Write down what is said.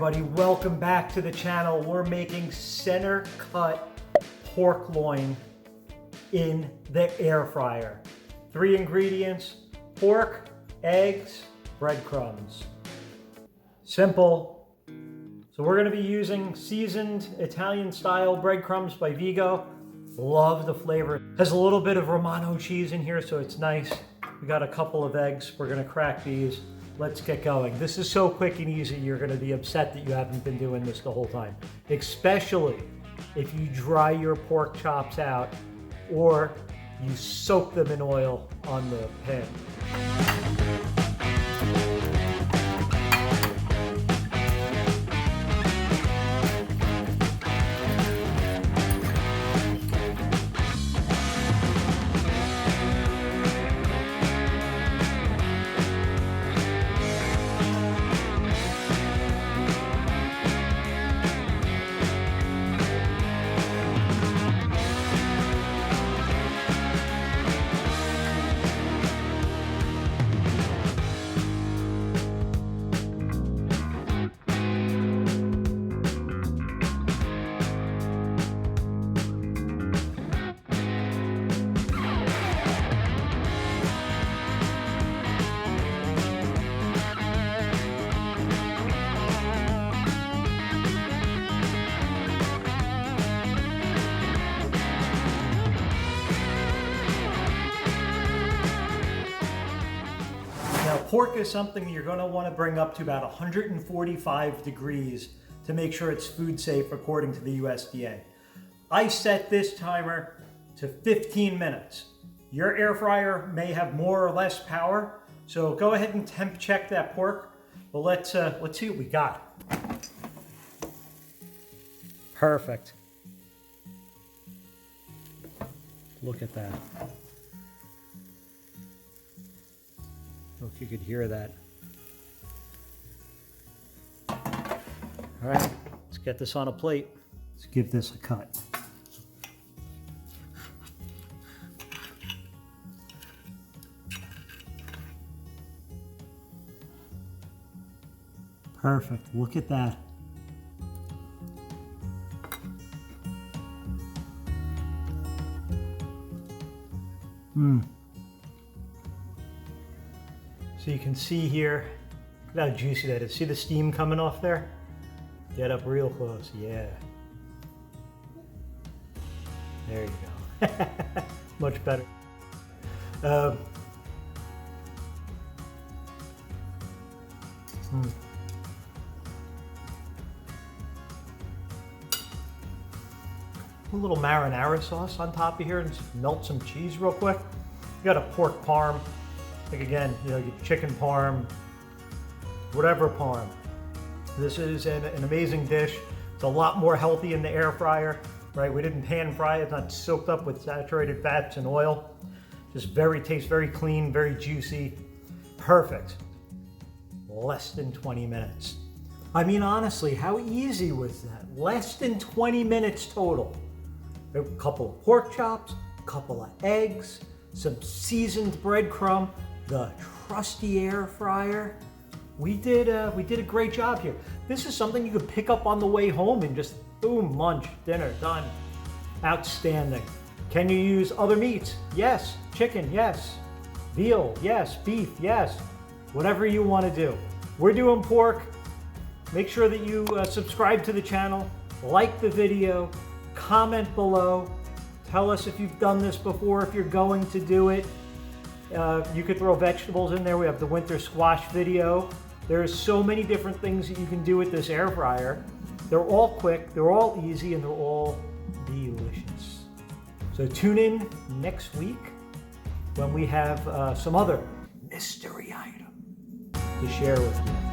everybody, welcome back to the channel. We're making center cut pork loin in the air fryer. 3 ingredients: pork, eggs, breadcrumbs. Simple. So we're going to be using seasoned Italian style breadcrumbs by Vigo. Love the flavor. Has a little bit of Romano cheese in here, so it's nice. We got a couple of eggs. We're going to crack these. Let's get going. This is so quick and easy, you're going to be upset that you haven't been doing this the whole time. Especially if you dry your pork chops out or you soak them in oil on the pan. Now, pork is something you're going to want to bring up to about 145 degrees to make sure it's food safe according to the USDA. I set this timer to 15 minutes. Your air fryer may have more or less power, so go ahead and temp check that pork. But let's see what we got. Perfect. Look at that. I don't know if you could hear that. All right, let's get this on a plate. Let's give this a cut. Perfect, look at that. So you can see here, look how juicy that is. See the steam coming off there? Get up real close, yeah. There you go. Much better. A little marinara sauce on top of here, and just melt some cheese real quick. You got a pork parm. Like again, you know, your chicken parm, whatever parm. This is an amazing dish. It's a lot more healthy in the air fryer, right? We didn't pan fry it. It's not soaked up with saturated fats and oil. Just tastes very clean, very juicy. Perfect. Less than 20 minutes. I mean, honestly, how easy was that? Less than 20 minutes total. A couple of pork chops, a couple of eggs, some seasoned breadcrumb, the trusty air fryer. We did a great job here. This is something you could pick up on the way home and just boom, munch, dinner, done. Outstanding. Can you use other meats? Yes. Chicken, yes. Veal, yes. Beef, yes. Whatever you want to do. We're doing pork. Make sure that you subscribe to the channel, like the video, comment below. Tell us if you've done this before, if you're going to do it. You could throw vegetables in there. We have the winter squash video. There's so many different things that you can do with this air fryer. They're all quick, they're all easy, and they're all delicious. So tune in next week when we have some other mystery item to share with you.